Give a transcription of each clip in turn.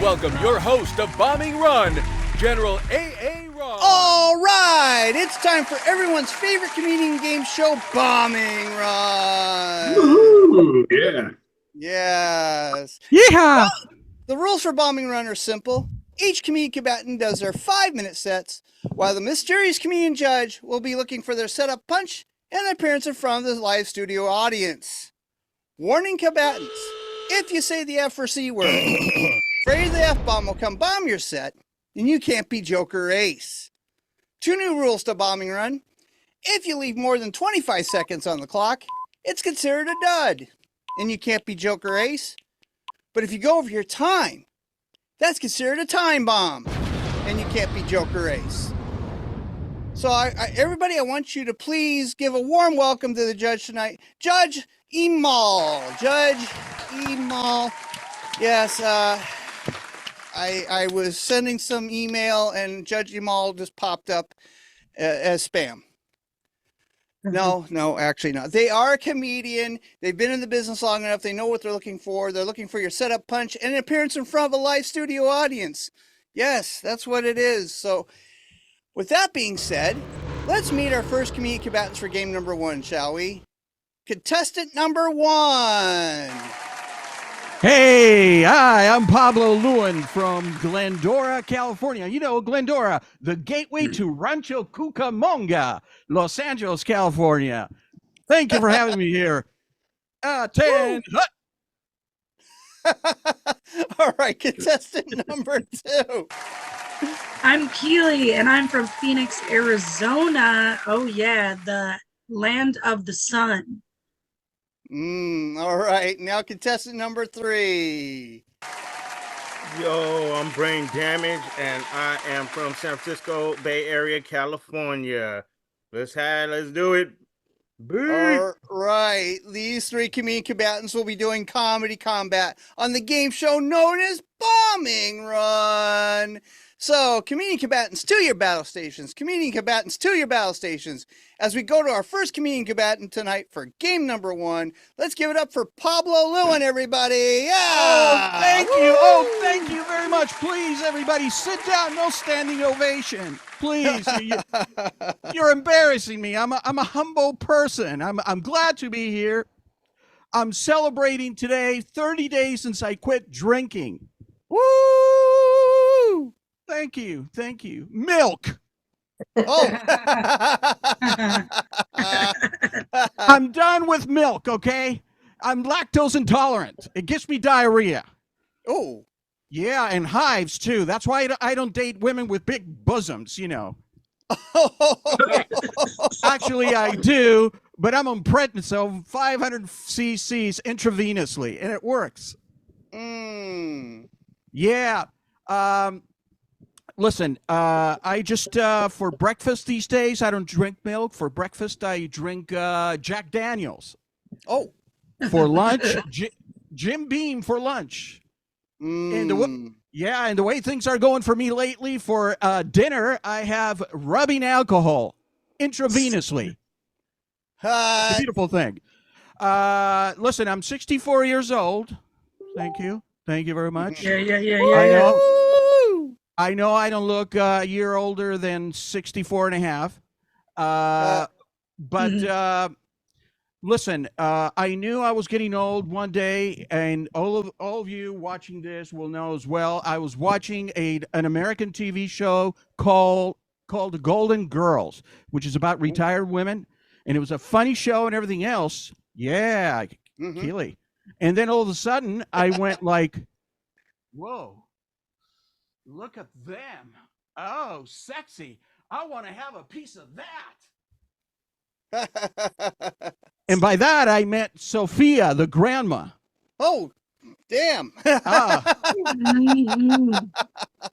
welcome your host of Bombing Run, General A.A. Ron. All right, it's time for everyone's favorite comedian game show, Bombing Run. Ooh, yeah. Yes. Yeah. The rules for Bombing Run are simple. Each comedian combatant does their 5-minute sets, while the mysterious comedian judge will be looking for their setup punch and appearance in front of the live studio audience. Warning combatants, if you say the F or C word, afraid the F-bomb will come bomb your set, and you can't be Joker or Ace. 2 new rules to Bombing Run. If you leave more than 25 seconds on the clock, it's considered a dud, and you can't be Joker or Ace. But if you go over your time, that's considered a time bomb, and you can't be Joker or Ace. So everybody, I want you to please give a warm welcome to the judge tonight, Judge Emal. Judge Emal. Yes, I was sending some email and Judge Emal just popped up as spam. No, actually not. They are a comedian. They've been in the business long enough. They know what they're looking for. They're looking for your setup punch and an appearance in front of a live studio audience. Yes, that's what it is. So with that being said, let's meet our first comedian combatants for game number 1, shall we? Contestant number 1. Hey, hi, I'm Pablo Lewin from Glendora, California. You know, Glendora, the gateway to Rancho Cucamonga, Los Angeles, California. Thank you for having me here. 10. All right, contestant number 2. I'm Keeley, and I'm from Phoenix, Arizona. Oh, yeah, the land of the sun. All right, now contestant number 3. Yo, I'm Brane Damage, and I am from San Francisco Bay Area, California. Let's do it. All right, these 3 comedian combatants will be doing comedy combat on the game show known as Bombing Run. So, comedian combatants to your battle stations. Comedian combatants to your battle stations. As we go to our first comedian combatant tonight for game number 1, let's give it up for Pablo Lewin, everybody. Yeah! Oh, thank you. Oh, thank you very much. Please, everybody, sit down. No standing ovation. Please. You're embarrassing me. I'm a humble person. I'm glad to be here. I'm celebrating today 30 days since I quit drinking. Woo! Thank you. Milk. Oh. I'm done with milk, okay? I'm lactose intolerant. It gives me diarrhea. Oh. Yeah, and hives, too. That's why I don't date women with big bosoms, you know. Actually, I do, but I'm on prednisone, 500 cc's intravenously, and it works. Yeah. Listen, I just, for breakfast these days, I don't drink milk. For breakfast, I drink Jack Daniels. Oh. For lunch, Jim Beam for lunch. And the way things are going for me lately, for dinner, I have rubbing alcohol intravenously. It's a beautiful thing. Listen, I'm 64 years old. Thank you. Thank you very much. Yeah. I know I don't look a year older than 64 and a half. But listen, I knew I was getting old one day, and all of you watching this will know as well. I was watching an American TV show called The Golden Girls, which is about retired women, and it was a funny show and everything else. Yeah, Keeley. And then all of a sudden, I went like, whoa. Look at them. Oh, sexy. I want to have a piece of that. And by that, I meant Sophia, the grandma. Oh, damn.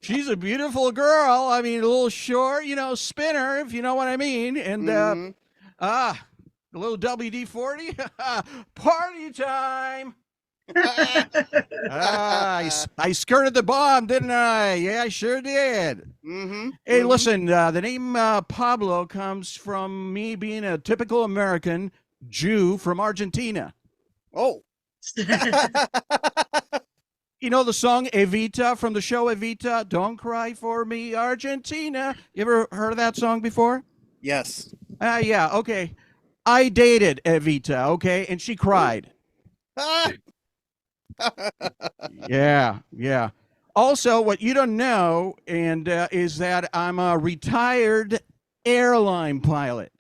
She's a beautiful girl. I mean, a little short, spinner, if you know what I mean. And a little WD-40. Party time. I skirted the bomb, didn't I? Yeah, I sure did. Hey, listen, the name Pablo comes from me being a typical American Jew from Argentina. Oh. You know the song Evita from the show Evita? Don't cry for me, Argentina. You ever heard of that song before? Yes. Yeah, okay. I dated Evita, okay, and she cried. Ah! Yeah. Also, what you don't know is that I'm a retired airline pilot.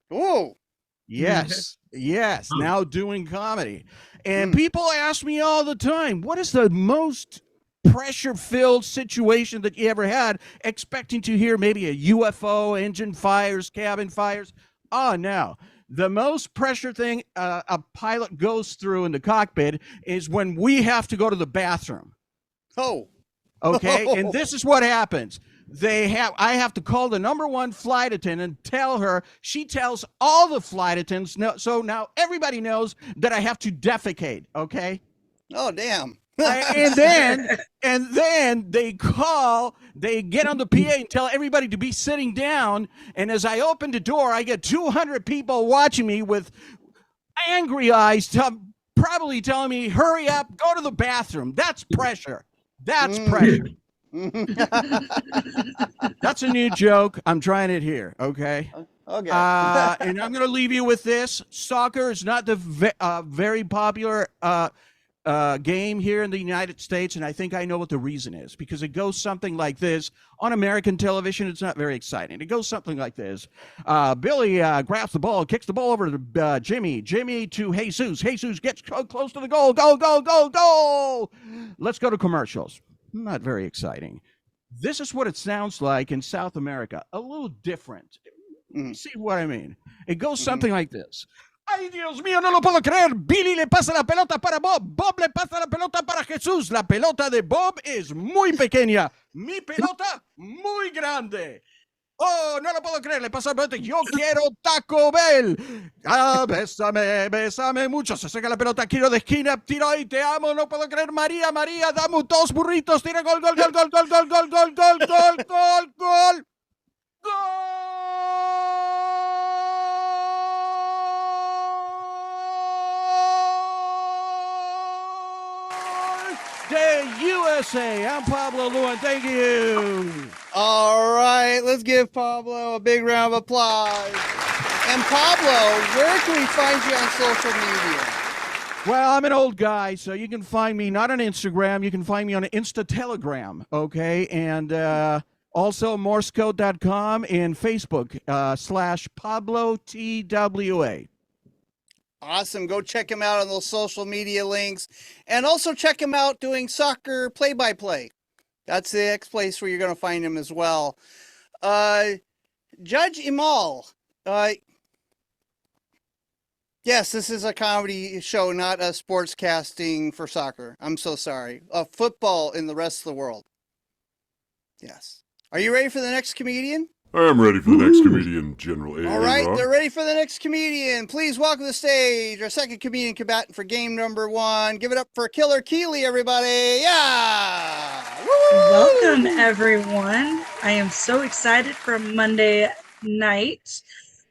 Whoa. Yes, now doing comedy. And Mm. people ask me all the time, what is the most pressure-filled situation that you ever had, expecting to hear maybe a UFO, engine fires, cabin fires? Oh, no. The most pressure thing a pilot goes through in the cockpit is when we have to go to the bathroom. Oh. Okay, and this is what happens. I have to call the number one flight attendant, tell her, she tells all the flight attendants, so now everybody knows that I have to defecate, okay? Oh, damn. and then they get on the PA and tell everybody to be sitting down, and as I open the door, I get 200 people watching me with angry eyes, probably telling me, hurry up, go to the bathroom. That's pressure. That's pressure. That's a new joke. I'm trying it here, okay? Okay. And I'm going to leave you with this. Soccer is not the very popular game here in the United States, and I think I know what the reason is, because it goes something like this. On American television, it's not very exciting. It goes something like this. Billy grabs the ball, kicks the ball over to Jimmy. Jimmy to Jesus. Jesus gets close to the goal. Goal. Let's go to commercials. Not very exciting. This is what it sounds like in South America. A little different. See what I mean? It goes something like this. Ay, Dios mío, no lo puedo creer. Billy le pasa la pelota para Bob. Bob le pasa la pelota para Jesús. La pelota de Bob es muy pequeña. Mi pelota, muy grande. Oh, no lo puedo creer. Le pasa la pelota. Yo quiero Taco Bell. Ah, bésame mucho. Se saca la pelota. Quiero de esquina. Tiro ahí. Te amo. No puedo creer. María, dame 2 burritos. Tira gol. The USA. I'm Pablo Lewin. Thank you. All right, let's give Pablo a big round of applause. And Pablo, where can we find you on social media? Well, I'm an old guy, so you can find me not on Instagram. You can find me on Insta-Telegram, okay? And also morsecode.com and Facebook /PabloTWA. Awesome. Go check him out on those social media links. And also check him out doing soccer play-by-play. That's the next place where you're going to find him as well. Judge Imal. Yes, this is a comedy show, not a sports casting for soccer. I'm so sorry. Football in the rest of the world. Yes. Are you ready for the next comedian? I'm ready for the next comedian, General A. All right, they're ready for the next comedian. Please welcome to the stage our second comedian combatant for game number 1. Give it up for Killer Keeley, everybody. Yeah! Woo! Welcome, everyone. I am so excited for Monday night.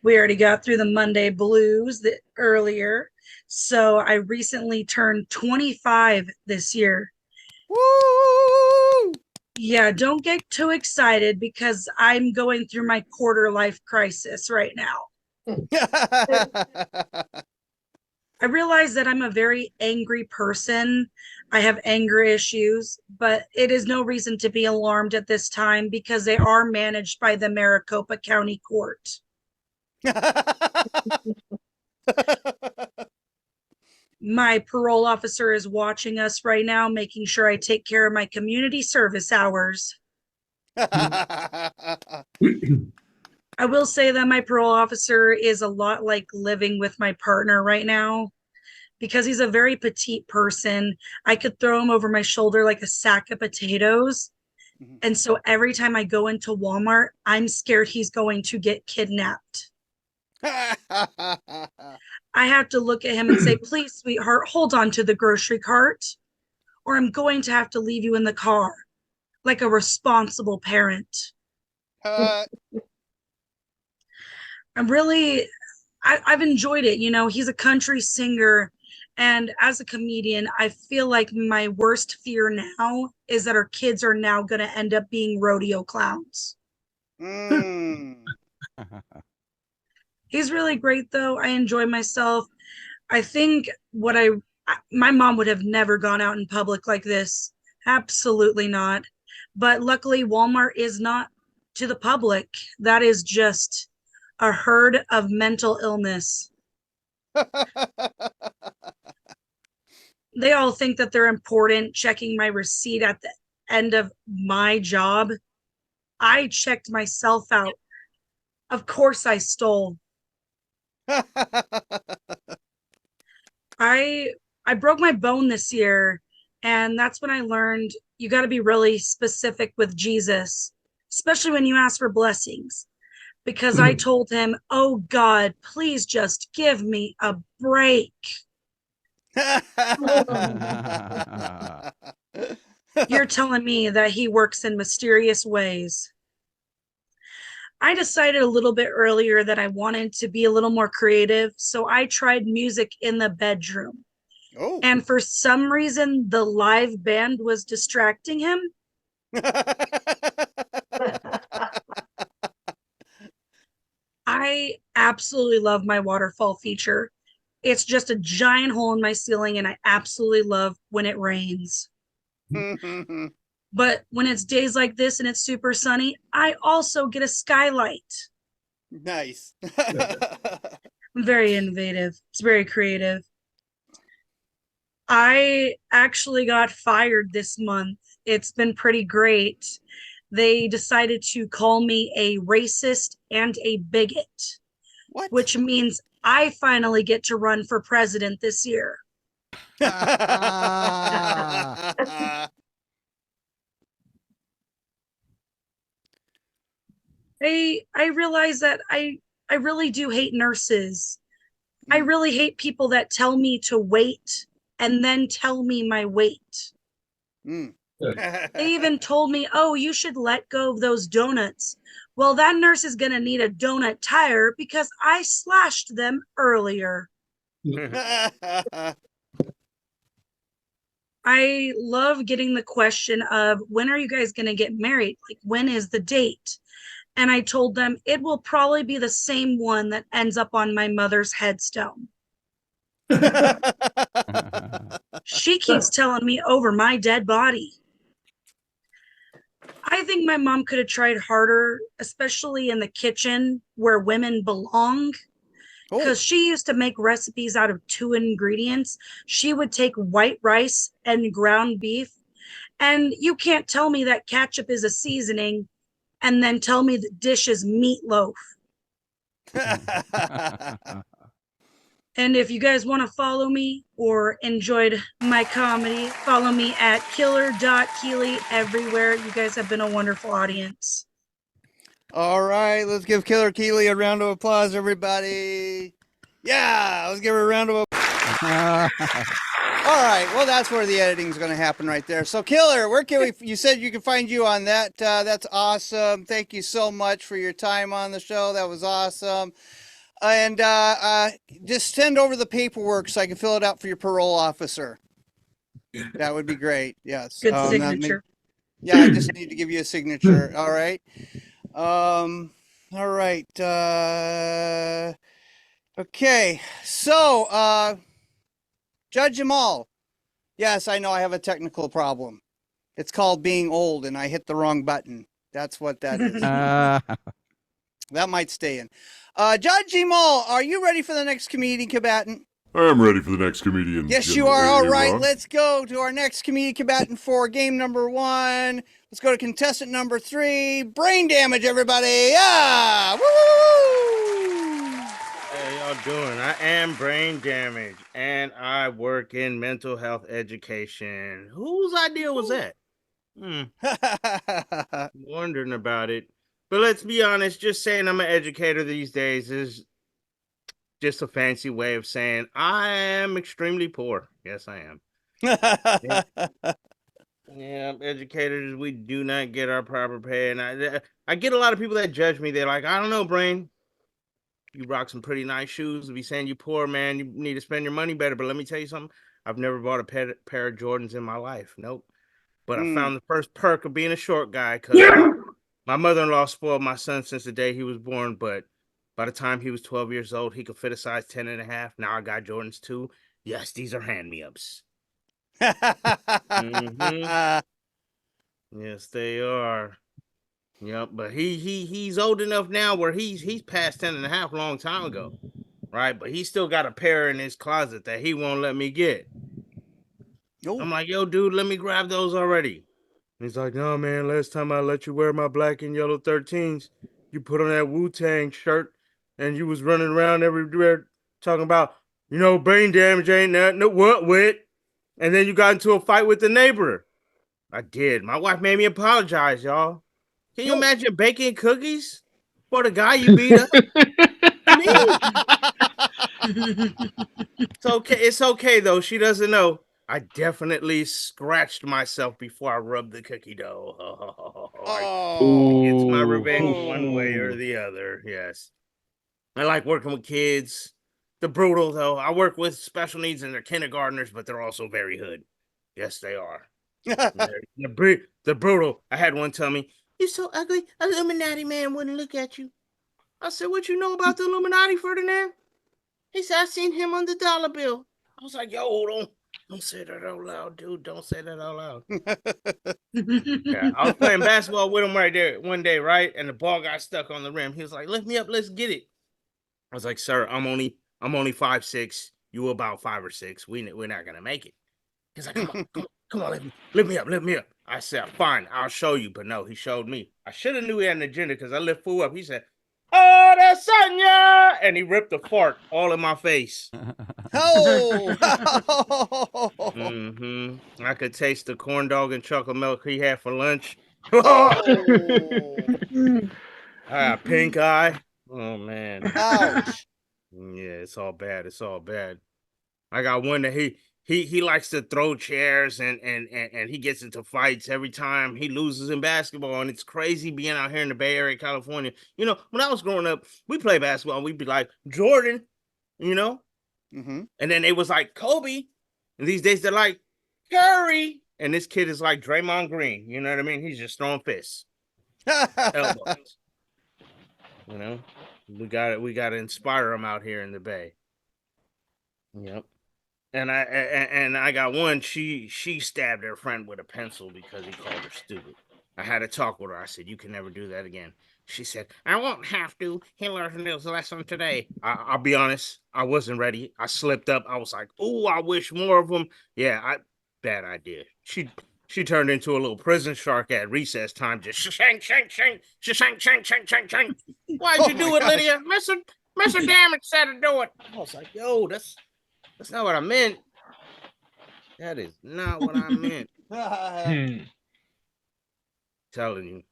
We already got through the Monday blues earlier. So I recently turned 25 this year. Woo! Yeah, don't get too excited because I'm going through my quarter life crisis right now. I realize that I'm a very angry person. I have anger issues, but it is no reason to be alarmed at this time because they are managed by the Maricopa County Court. My parole officer is watching us right now, making sure I take care of my community service hours. I will say that my parole officer is a lot like living with my partner right now because he's a very petite person. I could throw him over my shoulder like a sack of potatoes. And so every time I go into Walmart, I'm scared he's going to get kidnapped. I have to look at him and say, please, sweetheart, hold on to the grocery cart, or I'm going to have to leave you in the car like a responsible parent. I've enjoyed it. You know, he's a country singer And as a comedian, I feel like my worst fear now is that our kids are now going to end up being rodeo clowns. Mm. He's really great, though. I enjoy myself. I think my mom would have never gone out in public like this. Absolutely not. But luckily, Walmart is not to the public. That is just a herd of mental illness. They all think that they're important, checking my receipt at the end of my job. I checked myself out. Of course I stole. I broke my bone this year, and that's when I learned you got to be really specific with Jesus, especially when you ask for blessings. Because I told him, "Oh God, please just give me a break." You're telling me that he works in mysterious ways. I decided a little bit earlier that I wanted to be a little more creative, so I tried music in the bedroom. Oh. And for some reason, the live band was distracting him. I absolutely love my waterfall feature. It's just a giant hole in my ceiling, and I absolutely love when it rains. But when it's days like this and it's super sunny, I also get a skylight. Nice. Very innovative. It's very creative. I actually got fired this month. It's been pretty great. They decided to call me a racist and a bigot, What? which means I finally get to run for president this year. I realize that I really do hate nurses. I really hate people that tell me to wait and then tell me my weight. Mm. They even told me, "Oh, you should let go of those donuts." Well, that nurse is going to need a donut tire because I slashed them earlier. I love getting the question of, when are you guys going to get married? Like, when is the date? And I told them it will probably be the same one that ends up on my mother's headstone. She keeps telling me over my dead body. I think my mom could have tried harder, especially in the kitchen where women belong. Because she used to make recipes out of 2 ingredients. She would take white rice and ground beef. And you can't tell me that ketchup is a seasoning and then tell me the dish is meatloaf. And if you guys want to follow me or enjoyed my comedy, follow me at killer.keeley everywhere. You guys have been a wonderful audience. All right, let's give Killer Keeley a round of applause, everybody. Yeah, let's give her a round of applause. All right, well, that's where the editing is going to happen right there. So, Killer, where can we? You said you can find you on that. That's awesome. Thank you so much for your time on the show. That was awesome. And just send over the paperwork so I can fill it out for your parole officer. That would be great. Yes. Good signature. Yeah, I just need to give you a signature. All right. All right. Okay. So, Judge Jamal. Yes, I know I have a technical problem. It's called being old, and I hit the wrong button. That's what that is. That might stay in. Judge Jamal, are you ready for the next comedian combatant? I'm ready for the next comedian. Yes, you General are. All A. right, Ron. let's go to our next comedian combatant for game number 1. Let's go to contestant number 3. Brane Damage, everybody. Yeah! Woo! How y'all doing? I am Brane Damage, and I work in mental health education. Whose idea was that? Wondering about it. But let's be honest, just saying I'm an educator these days is just a fancy way of saying I am extremely poor. Yes, I am. Yeah, educators, we do not get our proper pay. And I get a lot of people that judge me. They're like, I don't know, Brain. you rock some pretty nice shoes. If he's saying you poor, man, you need to spend your money better. But let me tell you something. I've never bought a pair of Jordans in my life. Nope. But I found the first perk of being a short guy because my mother-in-law spoiled my son since the day he was born. But by the time he was 12 years old, he could fit a size 10 and a half. Now I got Jordans too. Yes, these are hand-me-ups. Yes, they are. Yep, but he's old enough now where he's past 10 and a half a long time ago. Right? But he still got a pair in his closet that he won't let me get. I'm like, yo, dude, let me grab those already. And he's like, no, man, last time I let you wear my black and yellow 13s, you put on that Wu-Tang shirt and you was running around everywhere talking about, brain damage ain't nothing to what with. And then you got into a fight with the neighbor. I did. My wife made me apologize, y'all. Can you imagine baking cookies for the guy you beat up? Me? It's okay, though. She doesn't know. I definitely scratched myself before I rubbed the cookie dough. It's my revenge one way or the other. Yes. I like working with kids. The brutal, though. I work with special needs and they're kindergartners, but they're also very hood. Yes, they are. The brutal. I had one tell me, "You're so ugly, Illuminati man wouldn't look at you." I said, "What you know about the Illuminati, Ferdinand?" He said, "I seen him on the dollar bill." I was like, "Yo, don't say that out loud, dude. Don't say that out loud." Yeah, I was playing basketball with him right there one day, right? And the ball got stuck on the rim. He was like, "Lift me up, let's get it." I was like, "Sir, I'm only 5'6". You about 5 or 6. We're not gonna make it. He's like, come on, lift me up. I said, "Fine, I'll show you." But no, he showed me. I should have knew he had an agenda because I lift fool up. He said, "Oh, that's Sonya!" And he ripped a fart all in my face. I could taste the corn dog and chocolate milk he had for lunch. Pink eye. Oh man. Ouch. Yeah, it's all bad. I got one that he likes to throw chairs and he gets into fights every time he loses in basketball. And it's crazy being out here in the Bay Area, California. When I was growing up, we play basketball and we'd be like Jordan, And then they was like Kobe. And these days they're like Curry. And this kid is like Draymond Green. You know what I mean? He's just throwing fists. Elbows. We got to inspire them out here in the Bay. Yep. And I got one. She stabbed her friend with a pencil because he called her stupid. I had to talk with her. I said, "You can never do that again." She said, "I won't have to. He learned his lesson today." I'll be honest. I wasn't ready. I slipped up. I was like, "Ooh, I wish more of them." Yeah, bad idea. She turned into a little prison shark at recess time. Just shank. Why'd you do it, Lydia? Mr. Damage said to do it. I was like, "Yo, that's not what I meant. That is not what I meant." Telling you.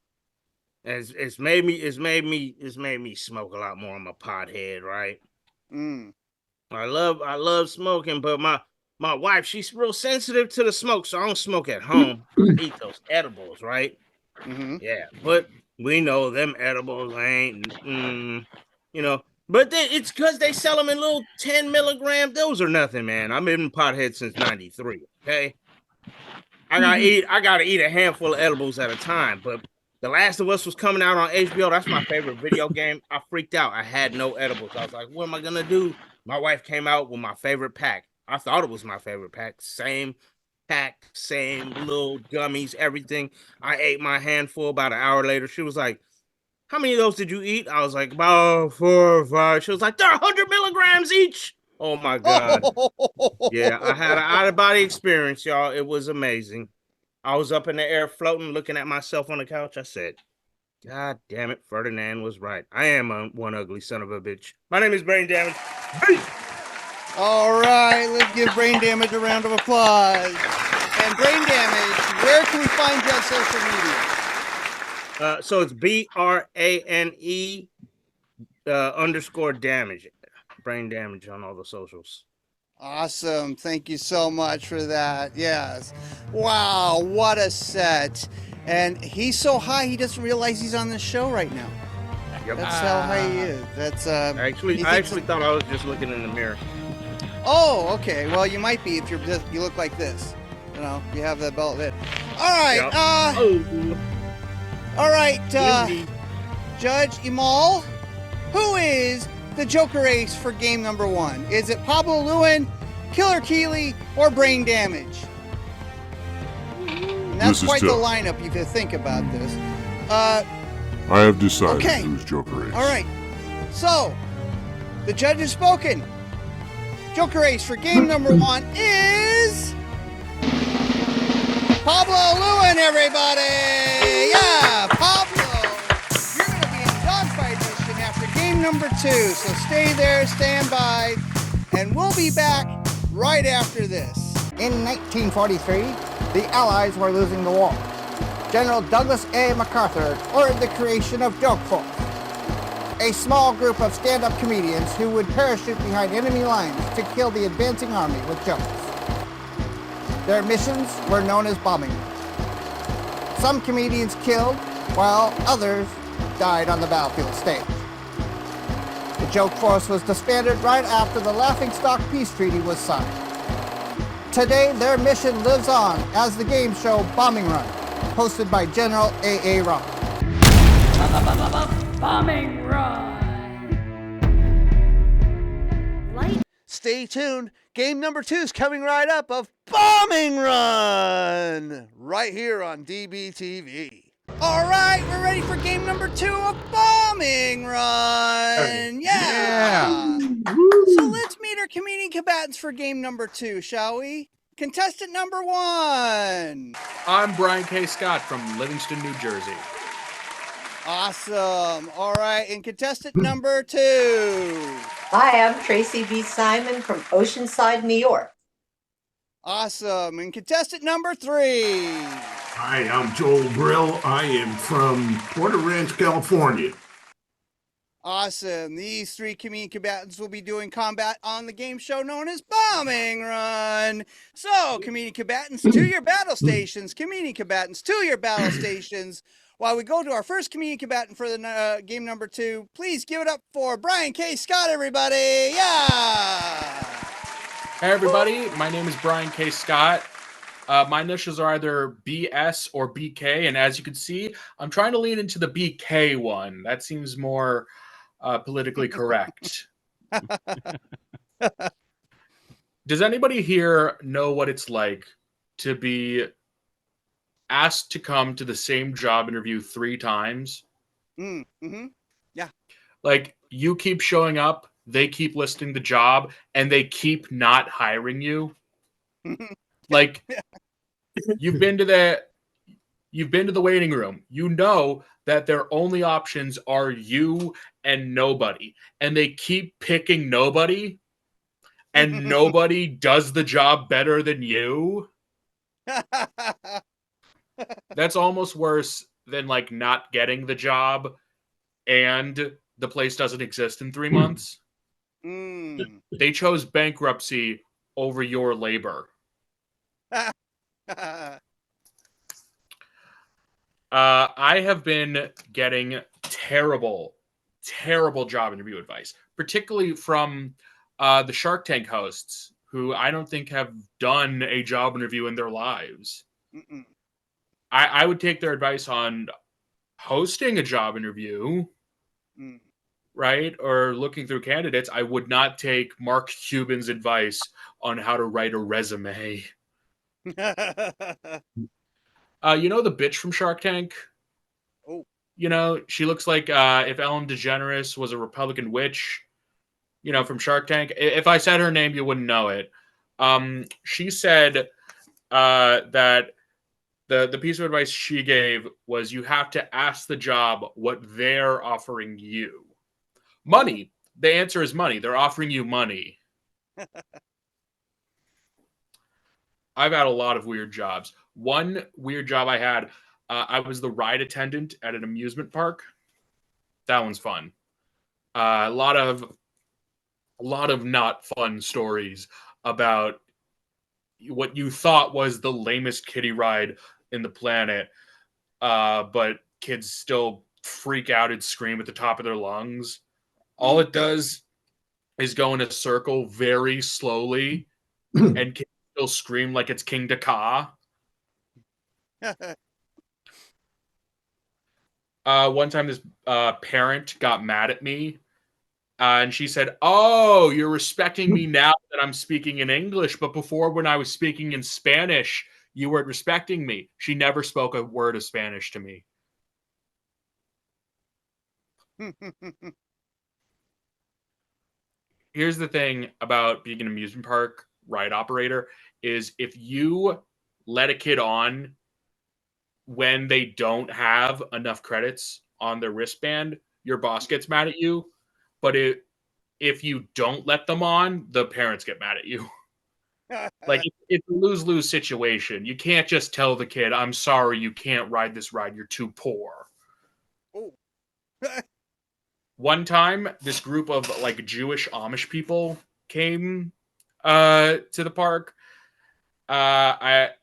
It's made me smoke a lot more. I'm a pothead, right? I love smoking, but my wife, she's real sensitive to the smoke, so I don't smoke at home. I eat those edibles, right? Yeah, but we know them edibles ain't, But it's because they sell them in little 10 milligram. Those are nothing, man. I've been pothead since '93. Okay, I gotta eat a handful of edibles at a time. But The Last of Us was coming out on HBO. That's my favorite video game. I freaked out. I had no edibles. I was like, "What am I gonna do?" My wife came out with my favorite pack. I thought it was my favorite pack. Same pack, same little gummies, everything. I ate my handful. About an hour later, she was like, "How many of those did you eat?" I was like, "About 4 or 5. She was like, "They're 100 milligrams each." Oh my God. Yeah, I had an out-of-body experience, y'all. It was amazing. I was up in the air floating, looking at myself on the couch. I said, "God damn it, Ferdinand was right. I am one ugly son of a bitch." My name is Brane Damage. All right, let's give Brane Damage a round of applause. And Brane Damage, where can we find you on social media? So it's BRANE _ damage. Brane Damage on all the socials. Awesome. Thank you so much for that. Yes. Wow, what a set. And he's so high, he doesn't realize he's on the show right now. Yep. That's how high he is. That's I he actually thinks- thought I was just looking in the mirror. Oh, okay. Well, you might be if you look like this. You know, you have that belt there. All right. Yep. All right. Easy. Judge Imal, who is the Joker Ace for game number 1? Is it Pablo Lewin, Killer Keeley, or Brane Damage? And that's This is quite the tough. lineup if you think about this. I have decided Okay. who's Joker Ace. All right. So, the judge has spoken. Joker Ace for game number 1 is Pablo Lewin, everybody! Yeah, Pablo! You're going to be in Dogfight Mission after game number 2, so stay there, stand by, and we'll be back right after this. In 1943, the Allies were losing the war. General Douglas A. MacArthur ordered the creation of Joke Force, a small group of stand-up comedians who would parachute behind enemy lines to kill the advancing army with jokes. Their missions were known as bombing. Some comedians killed, while others died on the battlefield stage. The Joke Force was disbanded right after the Laughingstock Peace Treaty was signed. Today, their mission lives on as the game show Bombing Run, hosted by General A.A. Rock. Bombing Run. Stay tuned. Game number 2 is coming right up of Bombing Run right here on DBTV. All right, we're ready for game number 2 of Bombing Run. Yeah. So let's meet our comedian combatants for game number 2, shall we? Contestant number 1. I'm Brian K. Scott from Livingston, New Jersey. Awesome. All right, and contestant number 2. Hi, I'm Tracey B Simon from Oceanside, New York. Awesome. And contestant number 3. Hi, I'm Joel Brill. I am from Porter Ranch, California. Awesome. These 3 comedian combatants will be doing combat on the game show known as Bombing Run. So, comedian combatants, to your battle stations. Comedian combatants, to your battle stations. While we go to our first comedian combatant for the game number 2, please give it up for Brian K. Scott, everybody. Yeah. Hey everybody, my name is Brian K. Scott. My initials are either BS or BK, and as you can see, I'm trying to lean into the BK one. That seems more politically correct. Does anybody here know what it's like to be asked to come to the same job interview 3 times? Mm-hmm. Yeah. Like, you keep showing up, they keep listing the job, and they keep not hiring you. Like, you've been to the waiting room. You know that their only options are you and nobody, and they keep picking nobody, and nobody does the job better than you. That's almost worse than like not getting the job and the place doesn't exist in 3 months. They chose bankruptcy over your labor. I have been getting terrible job interview advice, particularly from the Shark Tank hosts, who I don't think have done a job interview in their lives. I would take their advice on hosting a job interview, right? Or looking through candidates. I would not take Mark Cuban's advice on how to write a resume. You know the bitch from Shark Tank? Oh. You know, she looks like if Ellen DeGeneres was a Republican witch, you know, from Shark Tank. If I said her name, you wouldn't know it. She said that the piece of advice she gave was you have to ask the job what they're offering you. Money. The answer is money. They're offering you money. I've had a lot of weird jobs. One weird job I had, I was the ride attendant at an amusement park. That one's fun. A lot of not fun stories about what you thought was the lamest kiddie ride in the planet, but kids still freak out and scream at the top of their lungs. All it does is go in a circle very slowly and can still scream like it's King Dakar. One time this parent got mad at me and she said, "Oh, you're respecting me now that I'm speaking in English, but before when I was speaking in Spanish, you weren't respecting me." She never spoke a word of Spanish to me. Here's the thing about being an amusement park ride operator is if you let a kid on when they don't have enough credits on their wristband, your boss gets mad at you. But if you don't let them on, the parents get mad at you. Like, it's a lose-lose situation. You can't just tell the kid, "I'm sorry, you can't ride this ride. You're too poor." Oh. One time, this group of like Jewish Amish people came to the park. I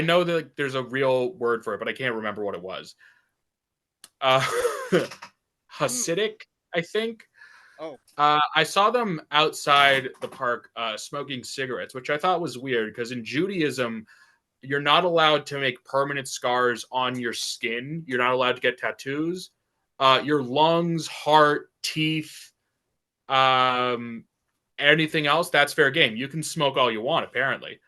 know that like, there's a real word for it, but I can't remember what it was. Hasidic, I think. Oh. I saw them outside the park smoking cigarettes, which I thought was weird because in Judaism, you're not allowed to make permanent scars on your skin. You're not allowed to get tattoos. Your lungs, heart, teeth, anything else, that's fair game. You can smoke all you want, apparently.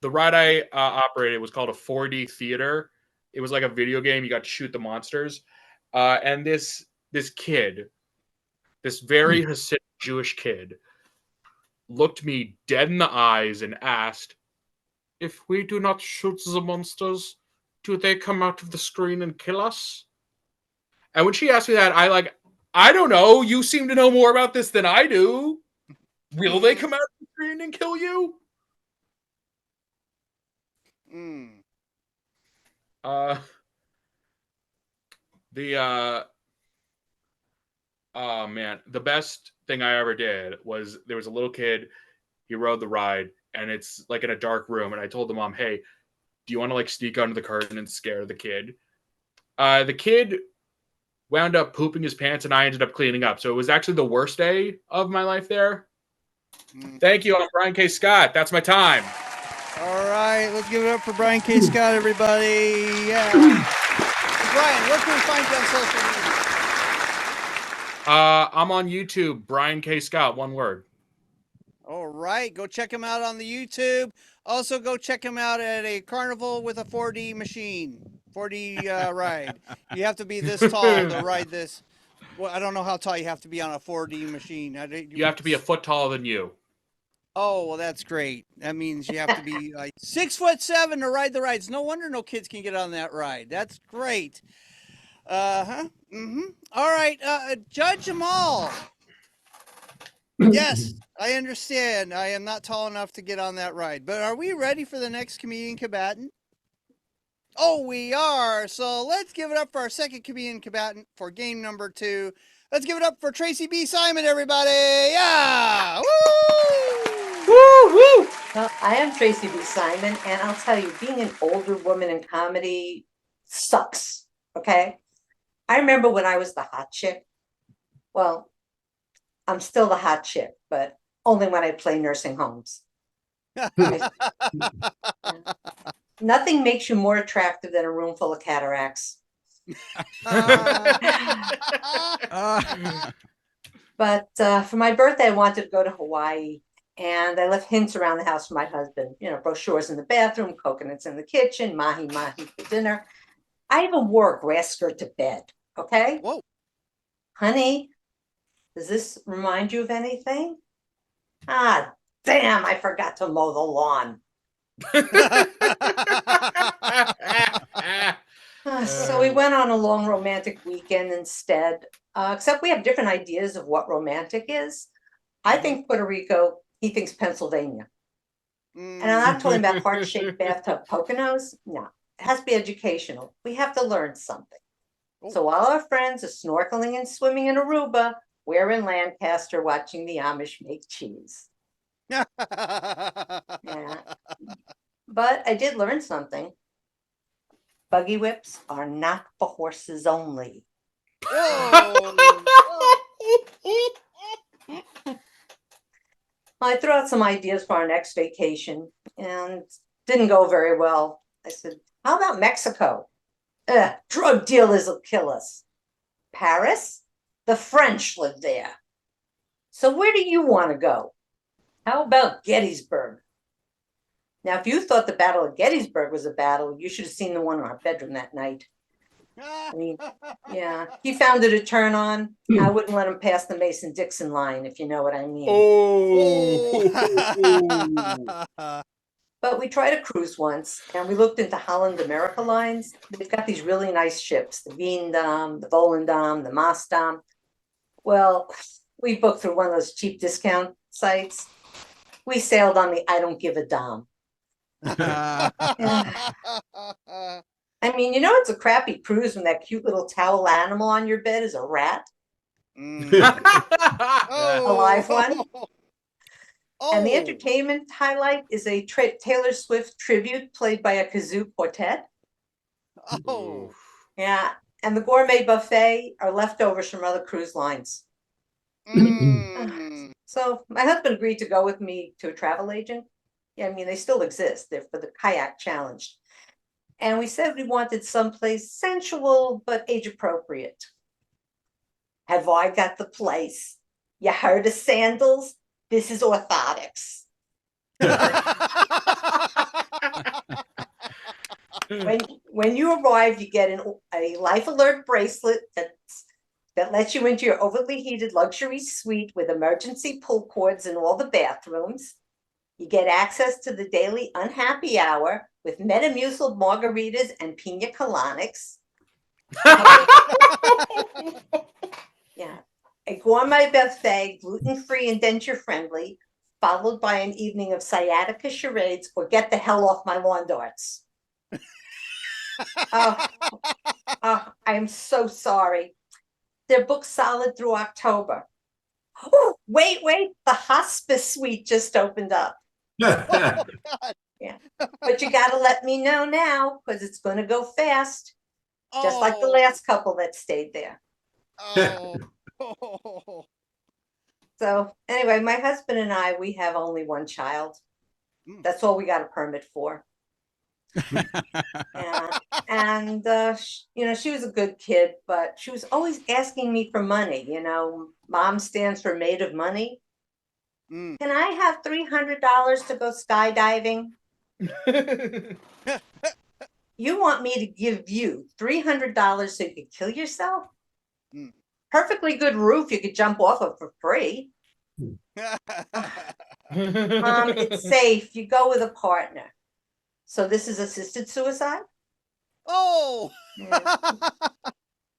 The ride I operated was called a 4D theater. It was like a video game. You got to shoot the monsters. And this kid, this very Hasidic Jewish kid, looked me dead in the eyes and asked, "If we do not shoot the monsters, do they come out of the screen and kill us?" And when she asked me that, I don't know. You seem to know more about this than I do. Will they come out of the screen and kill you? Oh man, the best thing I ever did was there was a little kid, he rode the ride, and it's like in a dark room, and I told the mom, "Hey, do you want to like sneak under the curtain and scare the kid?" The kid wound up pooping his pants, and I ended up cleaning up. So it was actually the worst day of my life there. Thank you. I'm Brian K. Scott. That's my time. All right, let's give it up for Brian K. Scott, everybody. Yeah. Brian, where can we find you on social media? I'm on YouTube, Brian K. Scott, one word. All right, go check him out on the YouTube. Also, go check him out at a carnival with a 4D machine, 4D ride. You have to be this tall to ride this. Well, I don't know how tall you have to be on a 4D machine. You have to be a foot taller than you. Oh, well, that's great. That means you have to be like 6'7" to ride the rides. No wonder no kids can get on that ride. That's great. All right, Judge Jamal. Yes, I understand. I am not tall enough to get on that ride. But are we ready for the next comedian combatant? Oh, we are. So let's give it up for our second comedian combatant for game number 2. Let's give it up for Tracey B Simon, everybody. Yeah! Woo! Woo, woo! Well, I am Tracey B Simon, and I'll tell you, being an older woman in comedy sucks, okay? I remember when I was the hot chick. Well, I'm still the hot chick, but only when I play nursing homes. Nothing makes you more attractive than a room full of cataracts. But for my birthday, I wanted to go to Hawaii, and I left hints around the house for my husband. You know, brochures in the bathroom, coconuts in the kitchen, mahi-mahi for dinner. I even wore a grass skirt to bed, okay? Whoa. Honey, does this remind you of anything? Ah, damn, I forgot to mow the lawn. So we went on a long romantic weekend instead, except we have different ideas of what romantic is. I think Puerto Rico, he thinks Pennsylvania. And I'm not talking about heart-shaped bathtub Poconos. No, it has to be educational. We have to learn something. So while our friends are snorkeling and swimming in Aruba, we're in Lancaster watching the Amish make cheese. Yeah. But I did learn something. Buggy whips are not for horses only. Whoa. I threw out some ideas for our next vacation and didn't go very well. I said, how about Mexico? Drug dealers will kill us. Paris? The French live there. So where do you want to go? How about Gettysburg? Now, if you thought the Battle of Gettysburg was a battle, you should have seen the one in our bedroom that night. I mean, yeah, he found it a turn on. I wouldn't let him pass the Mason-Dixon line, if you know what I mean. Oh. But we tried a cruise once, and we looked into Holland America lines. They've got these really nice ships, the Veendam, the Volendam, the Maasdam. Well, we booked through one of those cheap discount sites. We sailed on the I don't give a damn. I mean, you know, it's a crappy cruise when that cute little towel animal on your bed is a rat. A live one. Oh. And the entertainment highlight is a Taylor Swift tribute played by a kazoo quartet. Oh. Yeah. And the gourmet buffet are leftovers from other cruise lines. So my husband agreed to go with me to a travel agent. Yeah, I mean, they still exist. They're for the kayak challenge. And we said we wanted someplace sensual but age appropriate. Have I got the place? You heard of sandals? This is orthotics. When you arrive, you get a life alert bracelet that lets you into your overly heated luxury suite with emergency pull cords in all the bathrooms. You get access to the daily unhappy hour with Metamucil margaritas and pina colonics. Yeah, a gourmet buffet, gluten-free and denture-friendly, followed by an evening of sciatica charades or get the hell off my lawn darts. I am so sorry. They're booked solid through October. Oh, wait, the hospice suite just opened up. Yeah, but you got to let me know now because it's going to go fast, just like the last couple that stayed there. So anyway, my husband and I, we have only one child. That's all we got a permit for. And you know, she was a good kid, but she was always asking me for money. You know, mom stands for maid of money. Can I have $300 to go skydiving? You want me to give you $300 so you could kill yourself? Perfectly good roof you could jump off of for free. It's safe. You go with a partner. So this is assisted suicide? Oh. Yeah.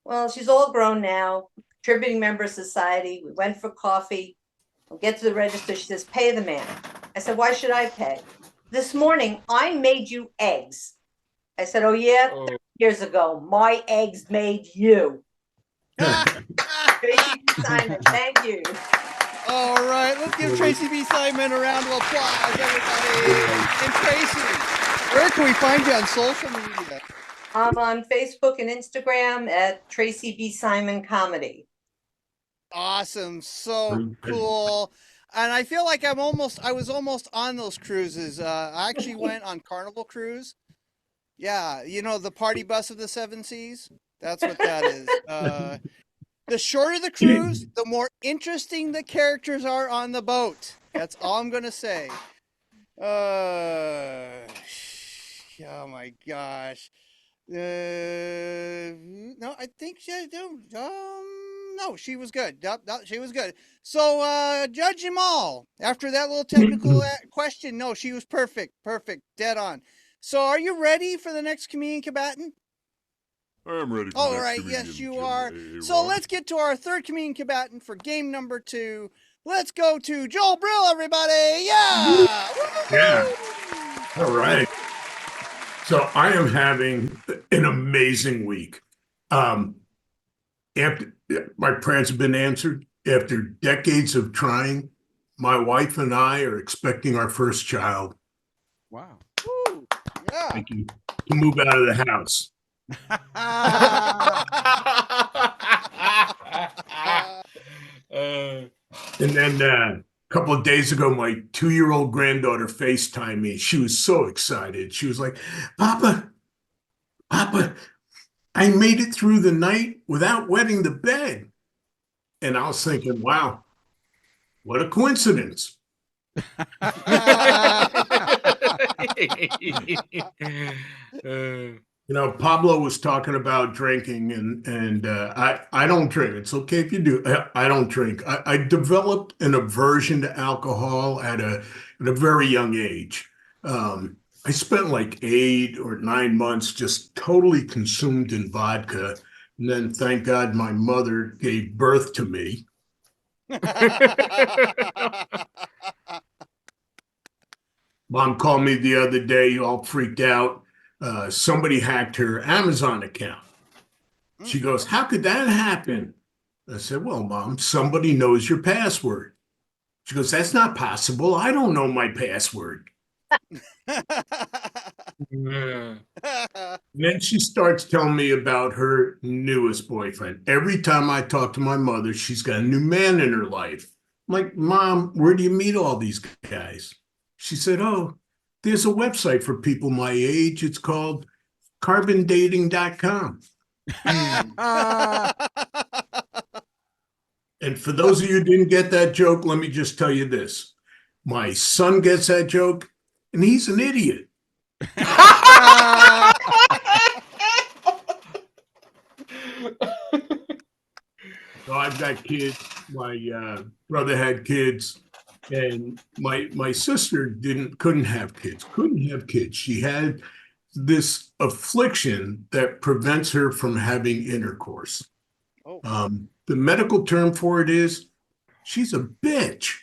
Well, she's all grown now, contributing member of society. We went for coffee. We'll get to the register. She says, pay the man. I said, why should I pay? This morning, I made you eggs. I said, oh, yeah? 30 years ago, my eggs made you. Tracey B Simon, thank you. All right, let's give Tracey B Simon a round of applause, everybody. And Tracey, where can we find you on social media? I'm on Facebook and Instagram at Tracey B Simon Comedy. Awesome, so cool. And I feel like I was almost on those cruises. I actually went on Carnival Cruise. Yeah, you know, the party bus of the seven seas. That's what that is. The shorter the cruise, the more interesting the characters are on the boat. That's all I'm gonna say. Oh my gosh. No, I think no, she was good. No, she was good. So, Judge Jamal, after that little technical question, no, she was perfect, dead on. So, are you ready for the next comedian combatant? I am ready. All right, yes, you are. So, let's get to our third comedian combatant for game number 2. Let's go to Joel Brill, everybody. Yeah. Yeah. All right. So I am having an amazing week. After my prayers have been answered, after decades of trying, my wife and I are expecting our first child. Wow. Woo. Yeah. Thank you. To move out of the house. And then a couple of days ago, my 2-year-old granddaughter FaceTimed me. She was so excited. She was like, Papa, I made it through the night without wetting the bed. And I was thinking, wow, what a coincidence. You know, Pablo was talking about drinking, and I don't drink. It's okay if you do. I don't drink. I developed an aversion to alcohol at a very young age. I spent like 8 or 9 months just totally consumed in vodka, and then thank God my mother gave birth to me. Mom called me the other day, all freaked out. Somebody hacked her Amazon account. She goes, how could that happen? I said, well, Mom, somebody knows your password. She goes, that's not possible. I don't know my password. And then she starts telling me about her newest boyfriend. Every time I talk to my mother, she's got a new man in her life. I'm like, Mom, where do you meet all these guys? She said, oh, there's a website for people my age. It's called carbondating.com. And for those of you who didn't get that joke, let me just tell you this. My son gets that joke, and he's an idiot. So I've got kids. My brother had kids. And my sister couldn't have kids. She had this affliction that prevents her from having intercourse. The medical term for it is she's a bitch.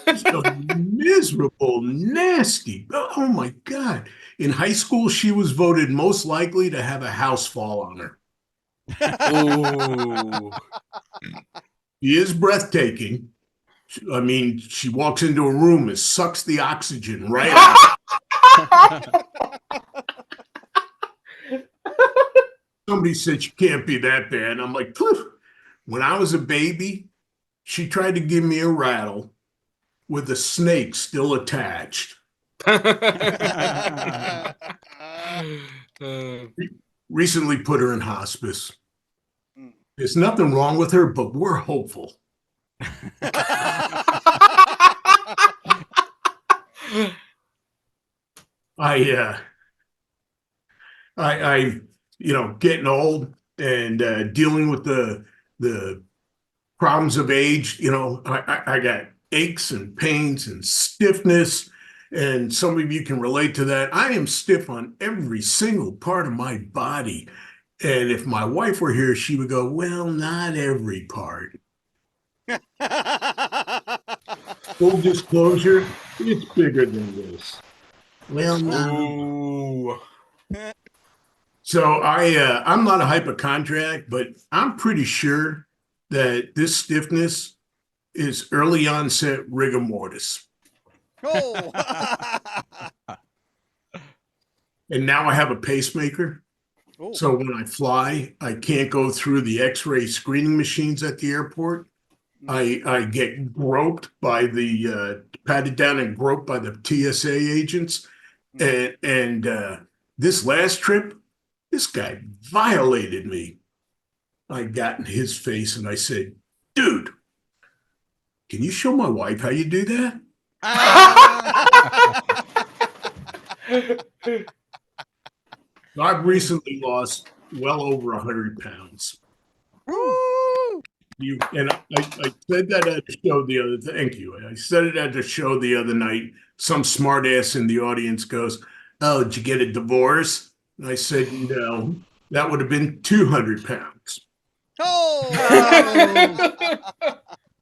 She's a miserable, nasty. Oh my God. In high school, she was voted most likely to have a house fall on her. Ooh. She is breathtaking. I mean, she walks into a room and sucks the oxygen right out. Somebody said she can't be that bad. I'm like, poof. When I was a baby, she tried to give me a rattle with a snake still attached. Recently put her in hospice. There's nothing wrong with her, but we're hopeful. I getting old and dealing with the problems of age. I got aches and pains and stiffness, and some of you can relate to that. I am stiff on every single part of my body. And if my wife were here, she would go, well, not every part. Full disclosure, it's bigger than this. Well, no. So I'm not a hypochondriac, but I'm pretty sure that this stiffness is early onset rigor mortis. Oh. And now I have a pacemaker. Oh. So when I fly, I can't go through the X-ray screening machines at the airport. I get groped by patted down and groped by the TSA agents. And this last trip, this guy violated me. I got in his face and I said, dude, can you show my wife how you do that? I've recently lost well over 100 pounds. Woo! And I said that at the show the other. Thank you. I said it at the show the other night. Some smartass in the audience goes, "Oh, did you get a divorce?" And I said, "No, that would have been 200 pounds." Oh!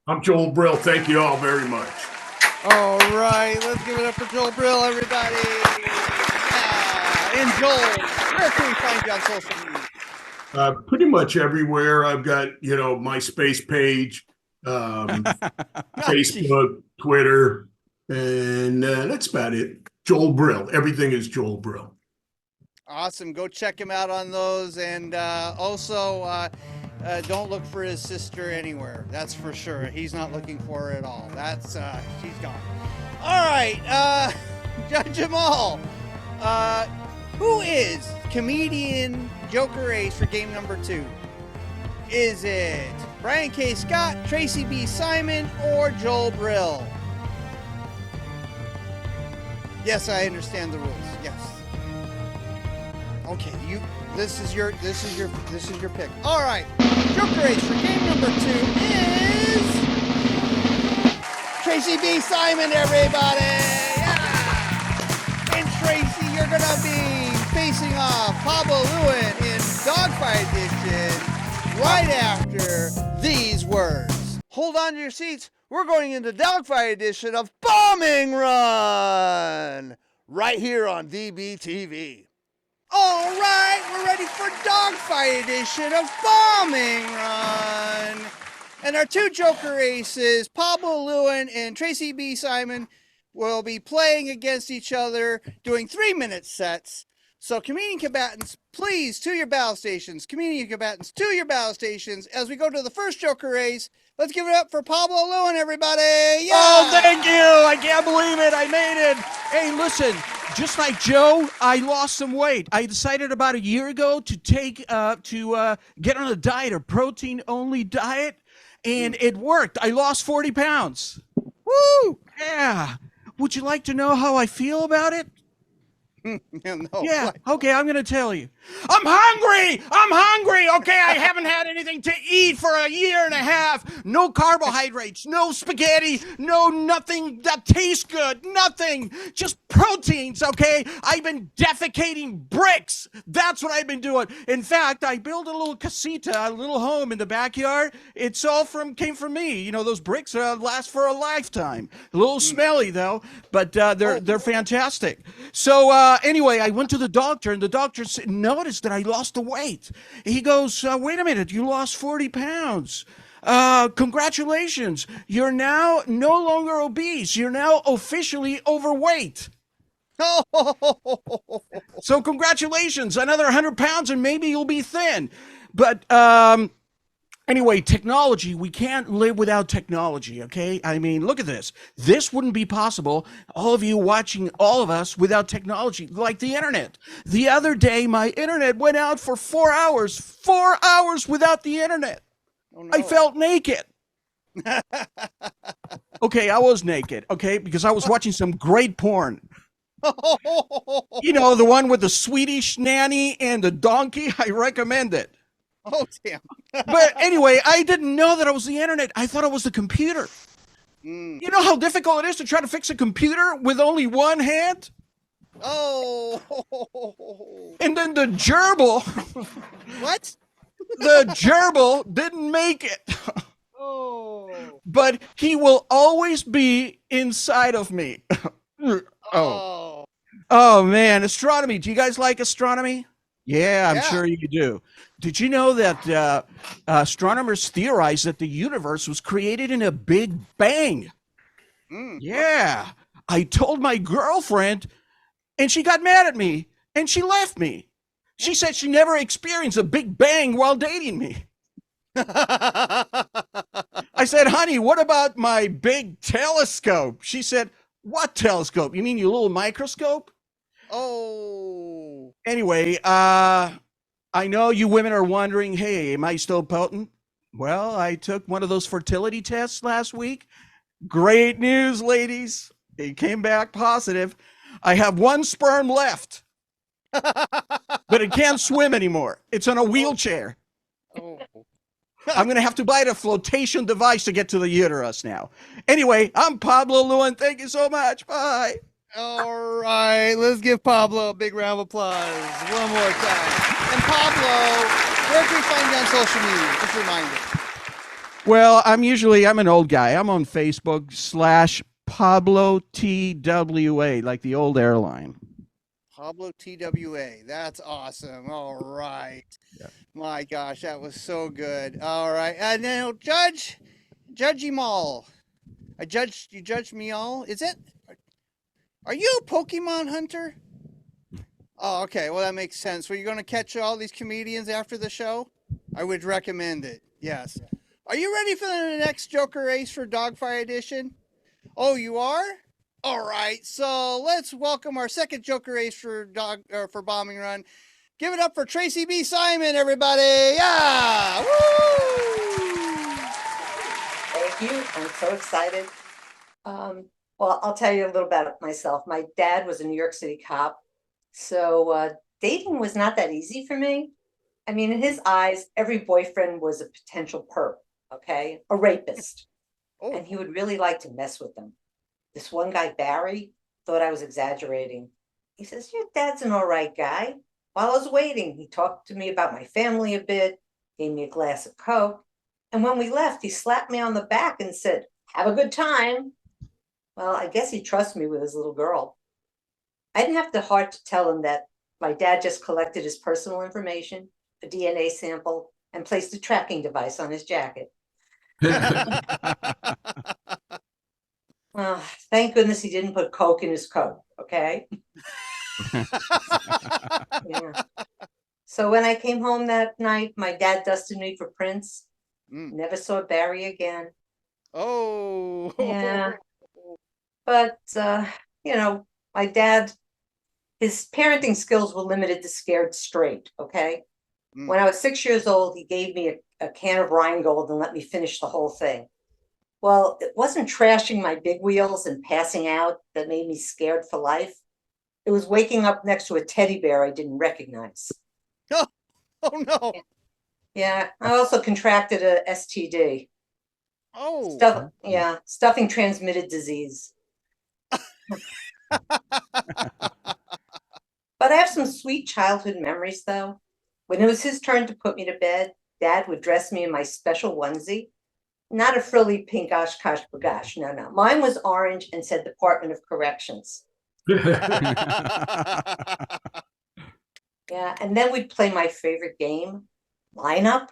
I'm Joel Brill. Thank you all very much. All right, let's give it up for Joel Brill, everybody. And Joel, where can we find you on social media? Pretty much everywhere. I've got, MySpace page, Facebook, Twitter, and that's about it. Joel Brill. Everything is Joel Brill. Awesome. Go check him out on those. And also, don't look for his sister anywhere. That's for sure. He's not looking for her at all. That's she's gone. All right, Judge Jamal. Who is comedian Joker Ace for game number 2? Is it Brian K. Scott, Tracey B. Simon, or Joel Brill? Yes, I understand the rules. Yes. Okay, this is your pick. All right. Joker Ace for game number 2 is Tracey B. Simon, everybody. Yeah. And Tracey, you're gonna be facing off Pablo Lewin in Dogfight Edition right after these words. Hold on to your seats. We're going into Dogfight Edition of Bombing Run right here on DBTV. All right, we're ready for Dogfight Edition of Bombing Run. And our 2 Joker Aces, Pablo Lewin and Tracey B. Simon, will be playing against each other, doing 3-minute sets. So comedian combatants, please, to your battle stations. Comedian combatants, to your battle stations. As we go to the first Joker Ace, let's give it up for Pablo Lewin, everybody. Yeah! Oh, thank you. I can't believe it. I made it. Hey, listen, just like Joe, I lost some weight. I decided about a year ago to get on a diet, a protein-only diet, and it worked. I lost 40 pounds. Woo! Yeah. Would you like to know how I feel about it? No. Yeah, okay, I'm going to tell you. I'm hungry! Okay, I haven't had anything to eat for a year and a half. No carbohydrates, no spaghetti, no nothing that tastes good, nothing. Just proteins, okay? I've been defecating bricks. That's what I've been doing. In fact, I built a little casita, a little home in the backyard. It's all came from me. You know, those bricks last for a lifetime. A little smelly, though, but they're fantastic. So, anyway, I went to the doctor, and the doctor noticed that I lost the weight. He goes, wait a minute, you lost 40 pounds. Congratulations. You're now no longer obese. You're now officially overweight. So congratulations, another 100 pounds, and maybe you'll be thin. But anyway, technology, we can't live without technology, okay? I mean, look at this. This wouldn't be possible, all of you watching all of us, without technology, like the internet. The other day, my internet went out for 4 hours. 4 hours without the internet. Oh, no. I felt naked. Okay, I was naked, okay, because I was watching some great porn. You know, the one with the Swedish nanny and the donkey. I recommend it. Oh, damn. But anyway, I didn't know that it was the internet. I thought it was the computer. You know how difficult it is to try to fix a computer with only one hand? Oh. And then the gerbil. What? The gerbil didn't make it. Oh. But he will always be inside of me. Oh. Oh, man. Astronomy. Do you guys like astronomy? Yeah, I'm sure you do. Did you know that astronomers theorize that the universe was created in a big bang? Yeah. I told my girlfriend, and she got mad at me, and she left me. She said she never experienced a big bang while dating me. I said, honey, what about my big telescope? She said, what telescope? You mean your little microscope? Oh. Anyway, I know you women are wondering, hey, am I still potent? Well, I took one of those fertility tests last week. Great news, ladies. It came back positive. I have one sperm left, but it can't swim anymore. It's on a wheelchair. Oh. I'm going to have to buy a flotation device to get to the uterus now. Anyway, I'm Pablo Lewin. Thank you so much. Bye. All right, let's give Pablo a big round of applause one more time. And Pablo, where can we find you on social media? Just remind us. Well, I'm an old guy. I'm on Facebook /Pablo TWA, like the old airline. Pablo TWA. That's awesome. All right. Yeah. My gosh, that was so good. All right. And now, Judge Jamal. You judged me all, is it? Are you a Pokemon hunter? Oh, okay. Well, that makes sense. Were you going to catch all these comedians after the show? I would recommend it. Yes. Are you ready for the next Joker race for Dogfight Edition? Oh, you are? All right. So let's welcome our second Joker race for for Bombing Run. Give it up for Tracey B Simon, everybody! Yeah! Woo! Thank you. I'm so excited. Well, I'll tell you a little about myself. My dad was a New York City cop, so dating was not that easy for me. I mean, in his eyes, every boyfriend was a potential perp, okay? A rapist. Oh. And he would really like to mess with them. This one guy, Barry, thought I was exaggerating. He says, your dad's an all right guy. While I was waiting, he talked to me about my family a bit, gave me a glass of Coke. And when we left, he slapped me on the back and said, have a good time. Well, I guess he trusts me with his little girl. I didn't have the heart to tell him that my dad just collected his personal information, a DNA sample, and placed a tracking device on his jacket. Well, thank goodness he didn't put Coke in his coat, okay? Yeah. So when I came home that night, my dad dusted me for prints. Never saw Barry again. Oh. Yeah. But, you know, my dad, his parenting skills were limited to scared straight, okay? When I was 6 years old, he gave me a can of Rheingold and let me finish the whole thing. Well, it wasn't trashing my big wheels and passing out that made me scared for life. It was waking up next to a teddy bear I didn't recognize. Oh no. Yeah, I also contracted a STD. Oh. Stuffing transmitted disease. But I have some sweet childhood memories, though. When it was his turn to put me to bed, Dad would dress me in my special onesie. Not a frilly pink Oshkosh bagosh. No. Mine was orange and said Department of Corrections. Yeah, and then we'd play my favorite game, lineup.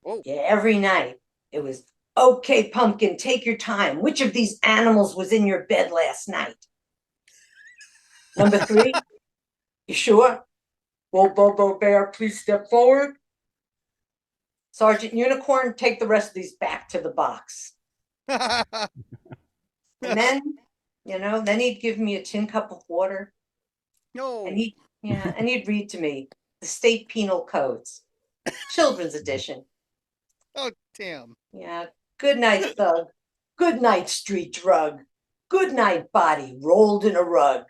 Oh. Yeah, every night. It was, okay, pumpkin, take your time. Which of these animals was in your bed last night? Number 3, you sure? Whoa, Bobo Bear, please step forward. Sergeant Unicorn, take the rest of these back to the box. And then, then he'd give me a tin cup of water. No. And he'd read to me the state penal codes, children's edition. Oh, damn. Yeah. Good night, thug. Good night, street drug. Good night, body rolled in a rug.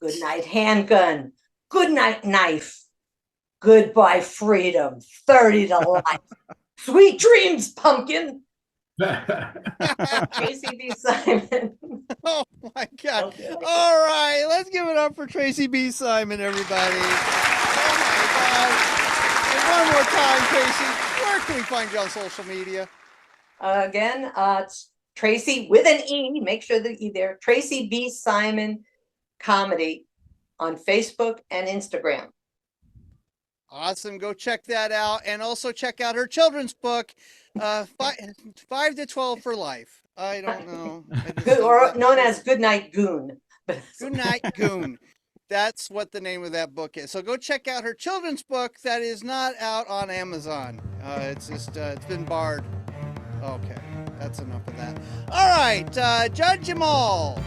Good night, handgun. Good night, knife. Goodbye, freedom. 30 to life. Sweet dreams, pumpkin. Tracey B Simon. Oh my God. Okay. All right, let's give it up for Tracey B Simon, everybody. Oh my God. And one more time, Tracey, where can we find you on social media? Again, it's Tracey with an E. Make sure that you there. Tracey B Simon Comedy on Facebook and Instagram. Awesome. Go check that out. And also check out her children's book, 5 to 12 for Life. I don't know. Or known as Good Night Goon. Good Night Goon. That's what the name of that book is. So go check out her children's book that is not out on Amazon. It's just, it's been barred. Okay, that's enough of that. All right, Judge Jamal.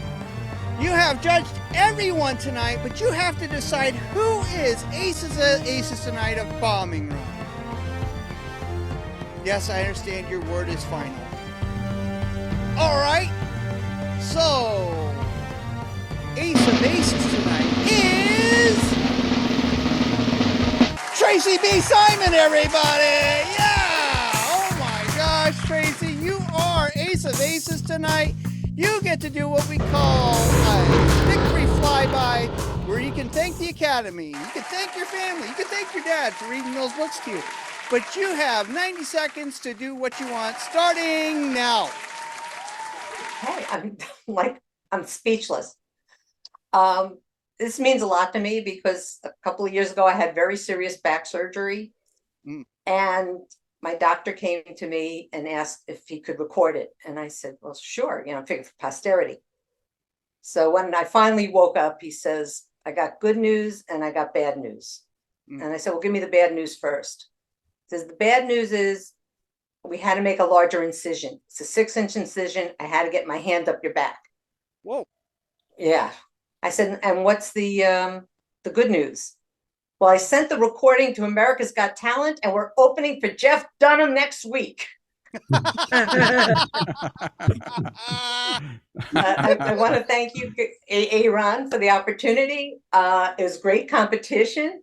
You have judged everyone tonight, but you have to decide who is Aces tonight of Bombing Run. Yes, I understand your word is final. All right, so Ace of Aces tonight is Tracey B Simon, everybody! Yeah! Oh my gosh, Tracey, you are Ace of Aces tonight. You get to do what we call a victory flyby, where you can thank the Academy, you can thank your family, you can thank your dad for reading those books to you. But you have 90 seconds to do what you want, starting now. Hey, I'm speechless. This means a lot to me because a couple of years ago I had very serious back surgery, and my doctor came to me and asked if he could record it. And I said, well, sure, I figured for posterity. So when I finally woke up, he says, I got good news and I got bad news. And I said, well, give me the bad news first. He says, the bad news is we had to make a larger incision. It's a 6-inch incision. I had to get my hand up your back. Whoa. Yeah. I said, and what's the good news? Well, I sent the recording to America's Got Talent, and we're opening for Jeff Dunham next week. I want to thank you, Aaron, for the opportunity. It was great competition.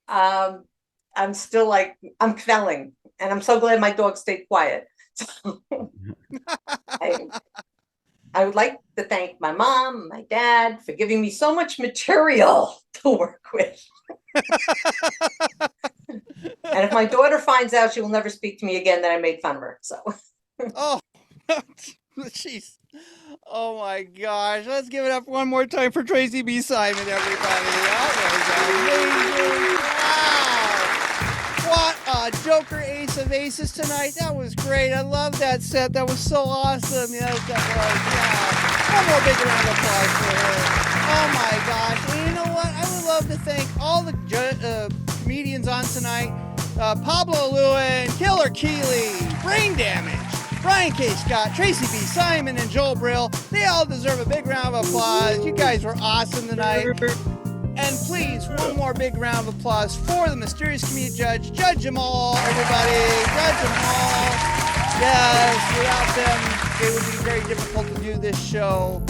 I'm still like, I'm felling, and I'm so glad my dog stayed quiet. So, I would like to thank my mom, my dad for giving me so much material to work with. And if my daughter finds out, she will never speak to me again that I made fun of her. So, Oh, jeez. Oh my gosh. Let's give it up one more time for Tracey B Simon, everybody. That was amazing. Wow. What a Joker Ace of Aces tonight. That was great. I love that set. That was so awesome. Yes, that was. Yeah. One more big round of applause for her. Oh my gosh. And you know what? I would love to thank all the comedians on tonight. Pablo Lewin, Killer Keeley, Brane Damage, Brian K. Scott, Tracey B Simon, and Joel Brill. They all deserve a big round of applause. You guys were awesome tonight. And please, one more big round of applause for the mysterious comedian judge. Judge them all, everybody. Judge them all. Yes, without them, it would be very difficult to do this show.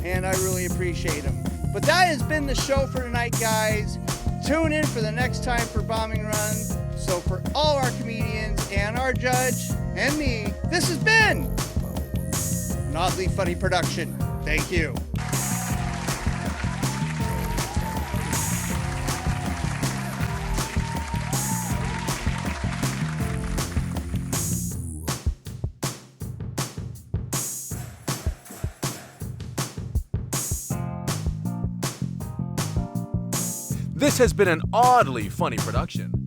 And I really appreciate them. But that has been the show for tonight, guys. Tune in for the next time for Bombing Run. So for all our comedians and our judge and me, this has been an Oddly Funny production. Thank you. This has been an Oddly Funny production.